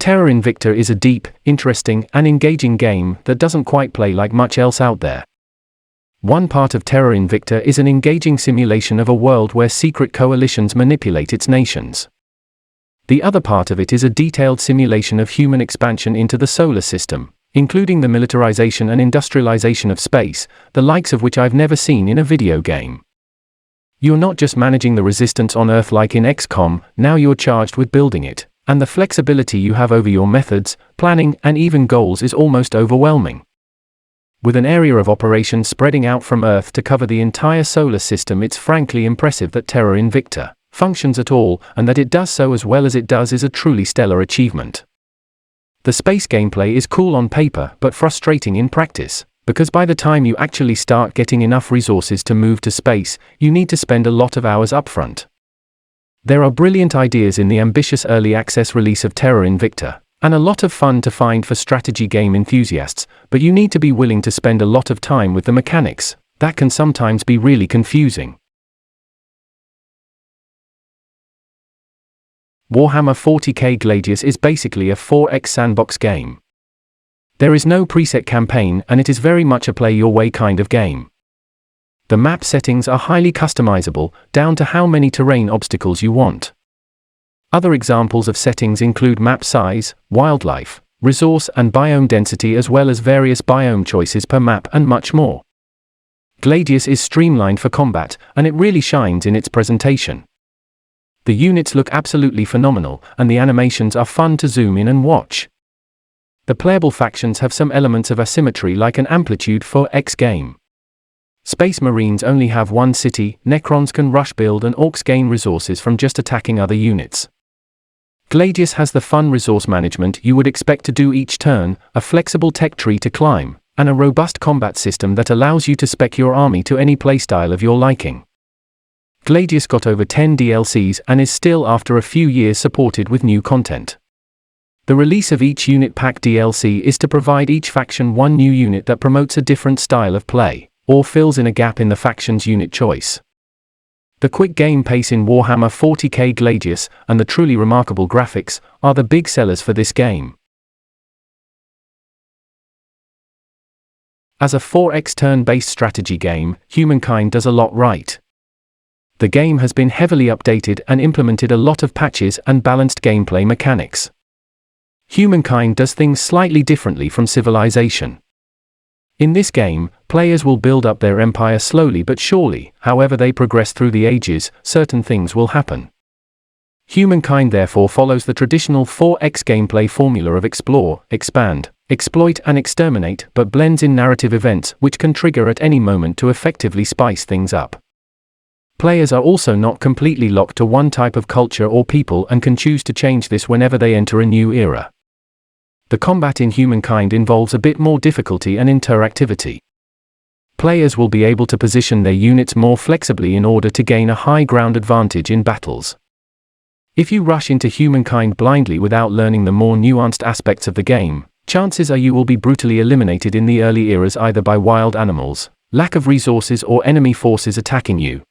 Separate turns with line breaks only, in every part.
Terra Invicta is a deep, interesting, and engaging game that doesn't quite play like much else out there. One part of Terra Invicta is an engaging simulation of a world where secret coalitions manipulate its nations. The other part of it is a detailed simulation of human expansion into the solar system, including the militarization and industrialization of space, the likes of which I've never seen in a video game. You're not just managing the resistance on Earth like in XCOM, now you're charged with building it, and the flexibility you have over your methods, planning, and even goals is almost overwhelming. With an area of operation spreading out from Earth to cover the entire solar system, it's frankly impressive that Terra Invicta functions at all, and that it does so as well as it does is a truly stellar achievement. The space gameplay is cool on paper but frustrating in practice, because by the time you actually start getting enough resources to move to space, you need to spend a lot of hours upfront. There are brilliant ideas in the ambitious early access release of Terra Invicta, and a lot of fun to find for strategy game enthusiasts, but you need to be willing to spend a lot of time with the mechanics. That can sometimes be really confusing. Warhammer 40K Gladius is basically a 4X sandbox game. There is no preset campaign, and it is very much a play-your-way kind of game. The map settings are highly customizable, down to how many terrain obstacles you want. Other examples of settings include map size, wildlife, resource and biome density, as well as various biome choices per map and much more. Gladius is streamlined for combat, and it really shines in its presentation. The units look absolutely phenomenal, and the animations are fun to zoom in and watch. The playable factions have some elements of asymmetry like an Amplitude 4X game. Space Marines only have one city, Necrons can rush build, and Orcs gain resources from just attacking other units. Gladius has the fun resource management you would expect to do each turn, a flexible tech tree to climb, and a robust combat system that allows you to spec your army to any playstyle of your liking. Gladius got over 10 DLCs and is still after a few years supported with new content. The release of each unit pack DLC is to provide each faction one new unit that promotes a different style of play, or fills in a gap in the faction's unit choice. The quick game pace in Warhammer 40K Gladius and the truly remarkable graphics are the big sellers for this game. As a 4X turn-based strategy game, Humankind does a lot right. The game has been heavily updated and implemented a lot of patches and balanced gameplay mechanics. Humankind does things slightly differently from Civilization. In this game, players will build up their empire slowly but surely. However they progress through the ages, certain things will happen. Humankind therefore follows the traditional 4X gameplay formula of explore, expand, exploit and exterminate, but blends in narrative events which can trigger at any moment to effectively spice things up. Players are also not completely locked to one type of culture or people and can choose to change this whenever they enter a new era. The combat in Humankind involves a bit more difficulty and interactivity. Players will be able to position their units more flexibly in order to gain a high ground advantage in battles. If you rush into Humankind blindly without learning the more nuanced aspects of the game, chances are you will be brutally eliminated in the early eras either by wild animals, lack of resources, or enemy forces attacking you.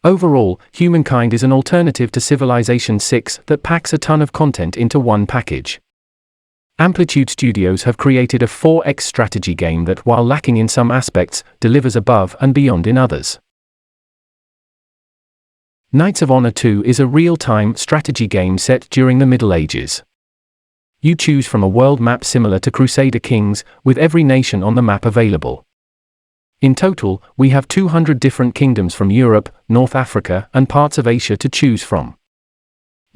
Overall, Humankind is an alternative to Civilization 6 that packs a ton of content into one package. Amplitude Studios have created a 4X strategy game that, while lacking in some aspects, delivers above and beyond in others. Knights of Honor 2 is a real-time strategy game set during the Middle Ages. You choose from a world map similar to Crusader Kings, with every nation on the map available. In total, we have 200 different kingdoms from Europe, North Africa, and parts of Asia to choose from.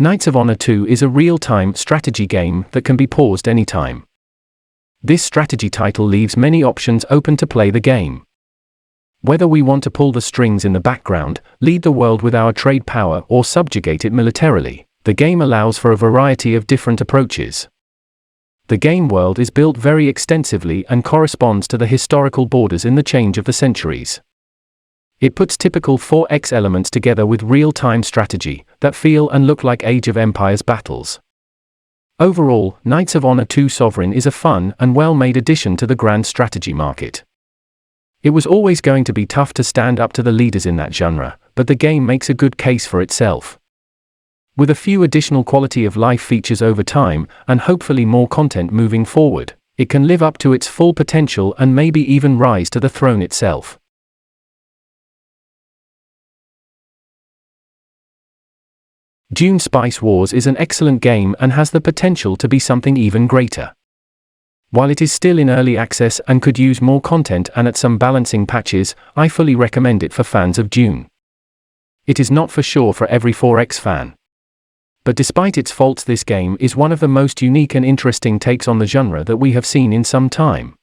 Knights of Honor 2 is a real-time strategy game that can be paused anytime. This strategy title leaves many options open to play the game. Whether we want to pull the strings in the background, lead the world with our trade power, or subjugate it militarily, the game allows for a variety of different approaches. The game world is built very extensively and corresponds to the historical borders in the change of the centuries. It puts typical 4X elements together with real-time strategy that feel and look like Age of Empires battles. Overall, Knights of Honor 2 Sovereign is a fun and well-made addition to the grand strategy market. It was always going to be tough to stand up to the leaders in that genre, but the game makes a good case for itself. with a few additional quality of life features over time, and hopefully more content moving forward, it can live up to its full potential and maybe even rise to the throne itself. Dune Spice Wars is an excellent game and has the potential to be something even greater. While it is still in early access and could use more content and at some balancing patches, I fully recommend it for fans of Dune. It is not for sure for every 4X fan. But despite its faults, this game is one of the most unique and interesting takes on the genre that we have seen in some time.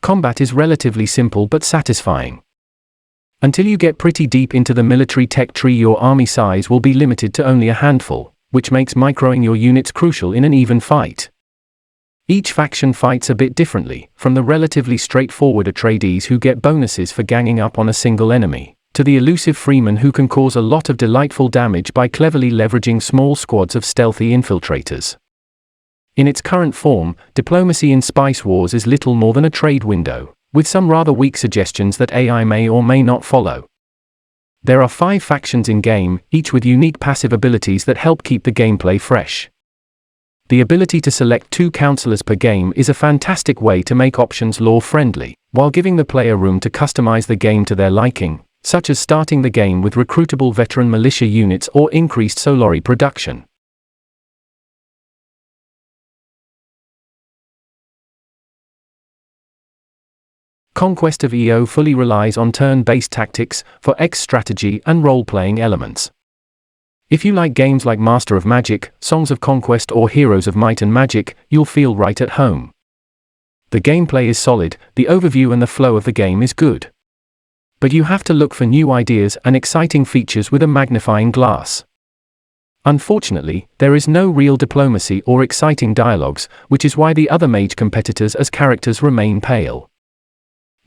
Combat is relatively simple but satisfying. Until you get pretty deep into the military tech tree, your army size will be limited to only a handful, which makes microing your units crucial in an even fight. Each faction fights a bit differently, from the relatively straightforward Atreides who get bonuses for ganging up on a single enemy, to the elusive Freemen who can cause a lot of delightful damage by cleverly leveraging small squads of stealthy infiltrators. In its current form, diplomacy in Spice Wars is little more than a trade window, with some rather weak suggestions that AI may or may not follow. There are 5 factions in-game, each with unique passive abilities that help keep the gameplay fresh. The ability to select 2 counselors per game is a fantastic way to make options lore-friendly, while giving the player room to customize the game to their liking, such as starting the game with recruitable veteran militia units or increased Solari production. Conquest of EO fully relies on turn-based tactics, 4X-Strategy and role-playing elements. If you like games like Master of Magic, Songs of Conquest or Heroes of Might and Magic, you'll feel right at home. The gameplay is solid, the overview and the flow of the game is good. But you have to look for new ideas and exciting features with a magnifying glass. Unfortunately, there is no real diplomacy or exciting dialogues, which is why the other mage competitors as characters remain pale.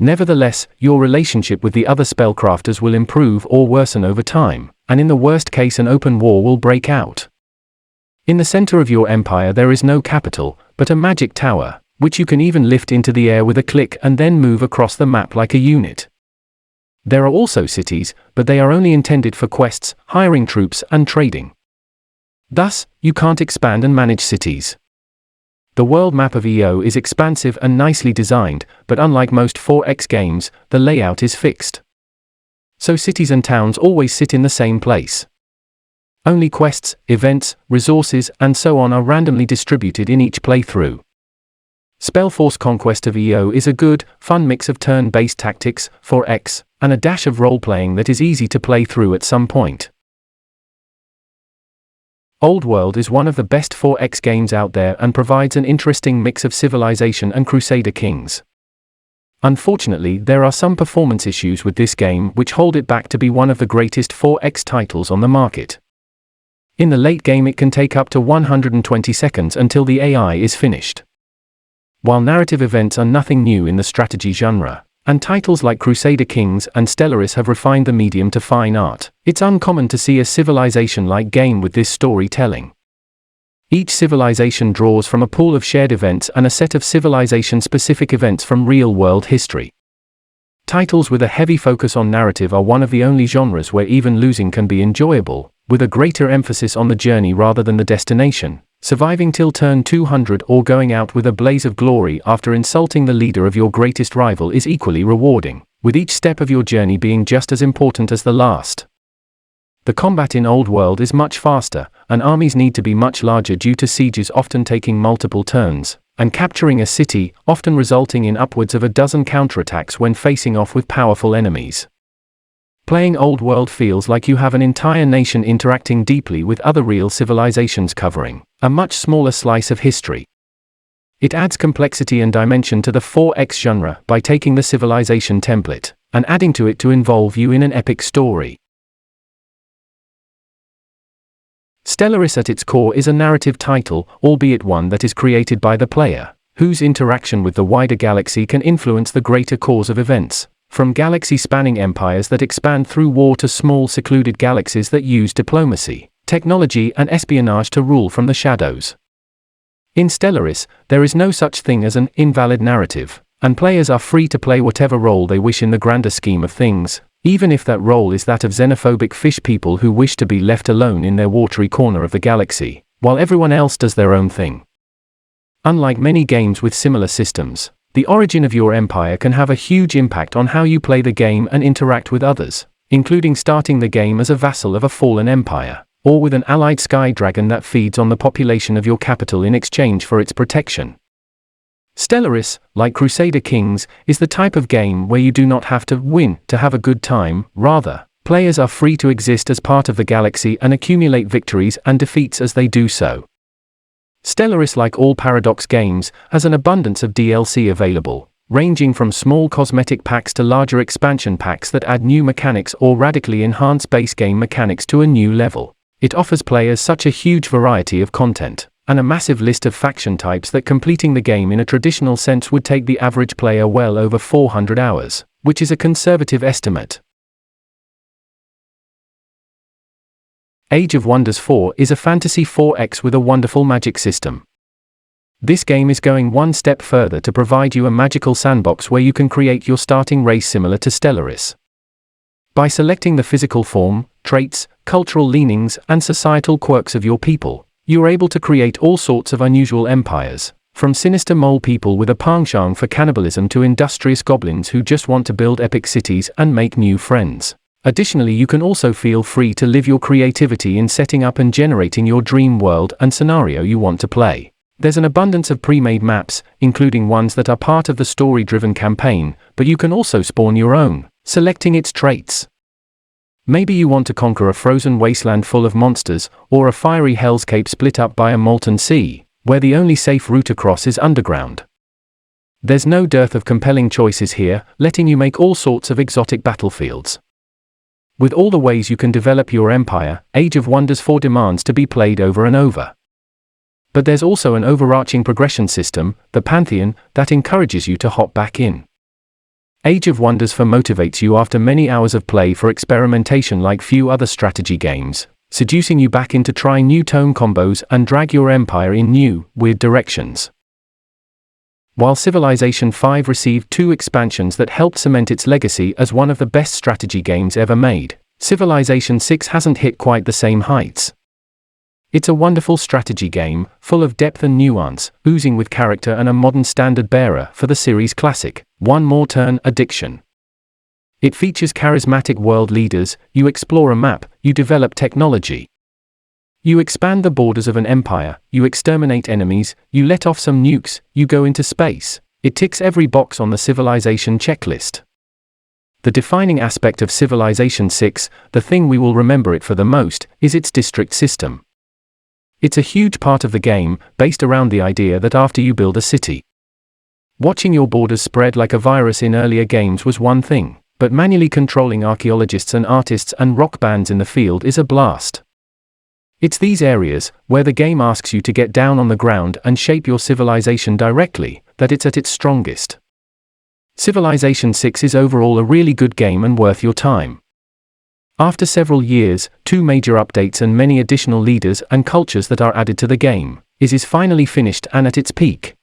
Nevertheless, your relationship with the other spellcrafters will improve or worsen over time, and in the worst case an open war will break out. In the center of your empire there is no capital, but a magic tower, which you can even lift into the air with a click and then move across the map like a unit. There are also cities, but they are only intended for quests, hiring troops, and trading. Thus, you can't expand and manage cities. The world map of EO is expansive and nicely designed, but unlike most 4X games, the layout is fixed. So cities and towns always sit in the same place. Only quests, events, resources, and so on are randomly distributed in each playthrough. Spellforce Conquest of EO is a good, fun mix of turn-based tactics, 4X, and a dash of role-playing that is easy to play through at some point. Old World is one of the best 4X games out there and provides an interesting mix of Civilization and Crusader Kings. Unfortunately, there are some performance issues with this game which hold it back to be one of the greatest 4X titles on the market. In the late game it can take up to 120 seconds until the AI is finished. While narrative events are nothing new in the strategy genre, and titles like Crusader Kings and Stellaris have refined the medium to fine art, it's uncommon to see a civilization-like game with this storytelling. Each civilization draws from a pool of shared events and a set of civilization-specific events from real-world history. Titles with a heavy focus on narrative are one of the only genres where even losing can be enjoyable, with a greater emphasis on the journey rather than the destination. Surviving till turn 200 or going out with a blaze of glory after insulting the leader of your greatest rival is equally rewarding, with each step of your journey being just as important as the last. The combat in Old World is much faster, and armies need to be much larger due to sieges often taking multiple turns, and capturing a city, often resulting in upwards of a dozen counterattacks when facing off with powerful enemies. Playing Old World feels like you have an entire nation interacting deeply with other real civilizations covering a much smaller slice of history. It adds complexity and dimension to the 4X genre by taking the civilization template and adding to it to involve you in an epic story. Stellaris at its core is a narrative title, albeit one that is created by the player, whose interaction with the wider galaxy can influence the greater course of events, from galaxy-spanning empires that expand through war to small secluded galaxies that use diplomacy, technology and espionage to rule from the shadows. In Stellaris, there is no such thing as an invalid narrative, and players are free to play whatever role they wish in the grander scheme of things, even if that role is that of xenophobic fish people who wish to be left alone in their watery corner of the galaxy, while everyone else does their own thing. Unlike many games with similar systems, the origin of your empire can have a huge impact on how you play the game and interact with others, including starting the game as a vassal of a fallen empire, or with an allied sky dragon that feeds on the population of your capital in exchange for its protection. Stellaris, like Crusader Kings, is the type of game where you do not have to win to have a good time. Rather, players are free to exist as part of the galaxy and accumulate victories and defeats as they do so. Stellaris, like all Paradox games, has an abundance of DLC available, ranging from small cosmetic packs to larger expansion packs that add new mechanics or radically enhance base game mechanics to a new level. It offers players such a huge variety of content, and a massive list of faction types that completing the game in a traditional sense would take the average player well over 400 hours, which is a conservative estimate. Age of Wonders 4 is a fantasy 4X with a wonderful magic system. This game is going one step further to provide you a magical sandbox where you can create your starting race similar to Stellaris. By selecting the physical form, traits, cultural leanings, and societal quirks of your people, you are able to create all sorts of unusual empires, from sinister mole people with a penchant for cannibalism to industrious goblins who just want to build epic cities and make new friends. Additionally, you can also feel free to live your creativity in setting up and generating your dream world and scenario you want to play. There's an abundance of pre-made maps, including ones that are part of the story-driven campaign, but you can also spawn your own, selecting its traits. Maybe you want to conquer a frozen wasteland full of monsters, or a fiery hellscape split up by a molten sea, where the only safe route across is underground. There's no dearth of compelling choices here, letting you make all sorts of exotic battlefields. With all the ways you can develop your empire, Age of Wonders 4 demands to be played over and over. But there's also an overarching progression system, the Pantheon, that encourages you to hop back in. Age of Wonders 4 motivates you after many hours of play for experimentation like few other strategy games, seducing you back into trying new tone combos and drag your empire in new, weird directions. While Civilization V received 2 expansions that helped cement its legacy as one of the best strategy games ever made, Civilization VI hasn't hit quite the same heights. It's a wonderful strategy game, full of depth and nuance, oozing with character and a modern standard-bearer for the series' classic, one more turn addiction. It features charismatic world leaders, you explore a map, you develop technology. You expand the borders of an empire, you exterminate enemies, you let off some nukes, you go into space. It ticks every box on the Civilization checklist. The defining aspect of Civilization VI, the thing we will remember it for the most, is its district system. It's a huge part of the game, based around the idea that after you build a city, watching your borders spread like a virus in earlier games was one thing, but manually controlling archaeologists and artists and rock bands in the field is a blast. It's these areas, where the game asks you to get down on the ground and shape your civilization directly, that it's at its strongest. Civilization VI is overall a really good game and worth your time. After several years, 2 major updates and many additional leaders and cultures that are added to the game, it is finally finished and at its peak.